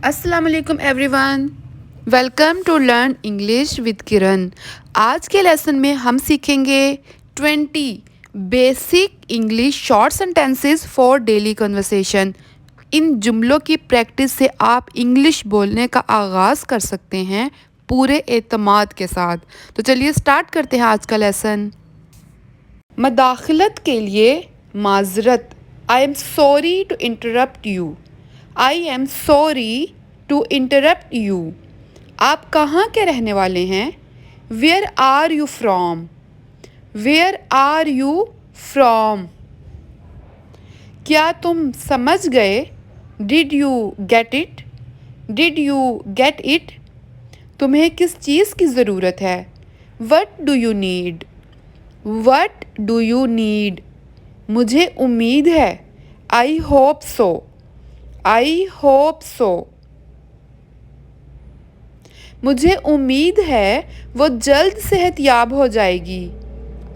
अस्सलाम वालेकुम everyone, welcome to learn English with Kiran. आज के लेसन में हम सीखेंगे 20 basic English short sentences for daily conversation. इन जुमलों की प्रैक्टिस से आप इंग्लिश बोलने का आगाज़ कर सकते हैं पूरे एतमाद के साथ। तो चलिए स्टार्ट करते हैं आज का लेसन। मदाखलत के लिए माजरत। I am sorry to interrupt you. I am sorry to interrupt you. आप कहाँ के रहने वाले हैं? Where are you from? Where are you from? क्या तुम समझ गए? Did you get it? Did you get it? तुम्हें किस चीज़ की ज़रूरत है? What do you need? What do you need? मुझे उम्मीद है। I hope so. I hope so. मुझे उम्मीद है वो जल्द सेहतयाब हो जाएगी।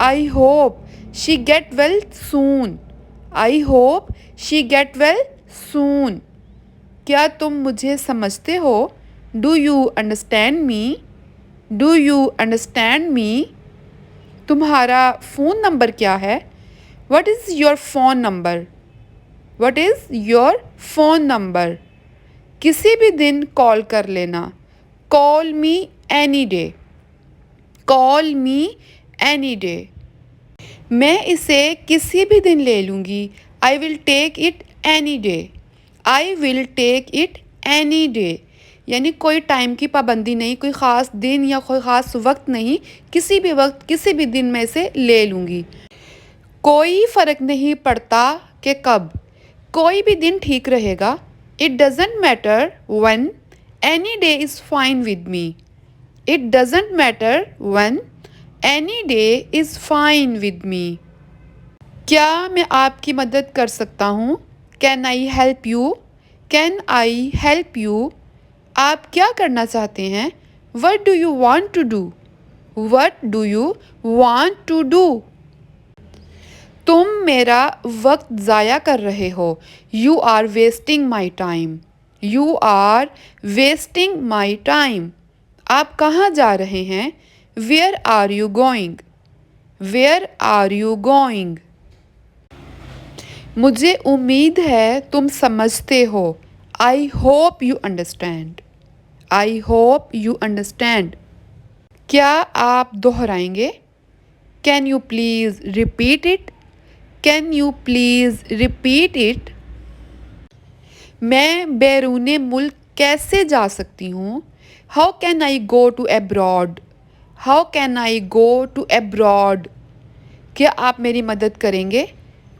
I hope she get well soon. I hope she get well soon. क्या तुम मुझे समझते हो? Do you understand me? Do you understand me? तुम्हारा फ़ोन नंबर क्या है? What is your phone number? What is your phone number? किसी भी दिन कॉल कर लेना। Call me any day. Call me any day. मैं इसे किसी भी दिन ले लूँगी। I will take it any day. I will take it any day. यानी कोई टाइम की पाबंदी नहीं, कोई ख़ास दिन या कोई ख़ास वक्त नहीं, किसी भी वक्त किसी भी दिन मैं इसे ले लूँगी। कोई फ़र्क नहीं पड़ता कि कब, कोई भी दिन ठीक रहेगा। It doesn't matter when, any day is fine with me. It doesn't matter when, any day is fine with me. क्या मैं आपकी मदद कर सकता हूँ? Can I help you? Can I help you? आप क्या करना चाहते हैं? What do you want to do? What do you want to do? तुम मेरा वक्त ज़ाया कर रहे हो। You are wasting my time. You are wasting my time. आप कहाँ जा रहे हैं? Where are you going? Where are you going? मुझे उम्मीद है तुम समझते हो। I hope you understand. I hope you understand. क्या आप दोहराएंगे? Can you please repeat it? Can you please repeat it? मैं बैरूने मुल्क कैसे जा सकती हूँ? How can I go to abroad? How can I go to abroad? क्या आप मेरी मदद करेंगे?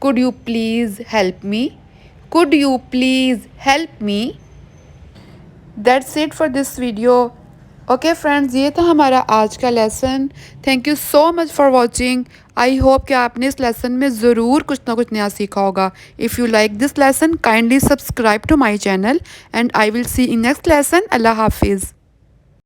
Could you please help me? Could you please help me? That's it for this video. Okay friends, ये था हमारा आज का lesson. Thank you so much for watching. I hope कि आपने इस लेसन में ज़रूर कुछ ना कुछ नया सीखा होगा। If you like this lesson, kindly subscribe to my channel and I will see in next lesson. अल्लाह हाफिज़।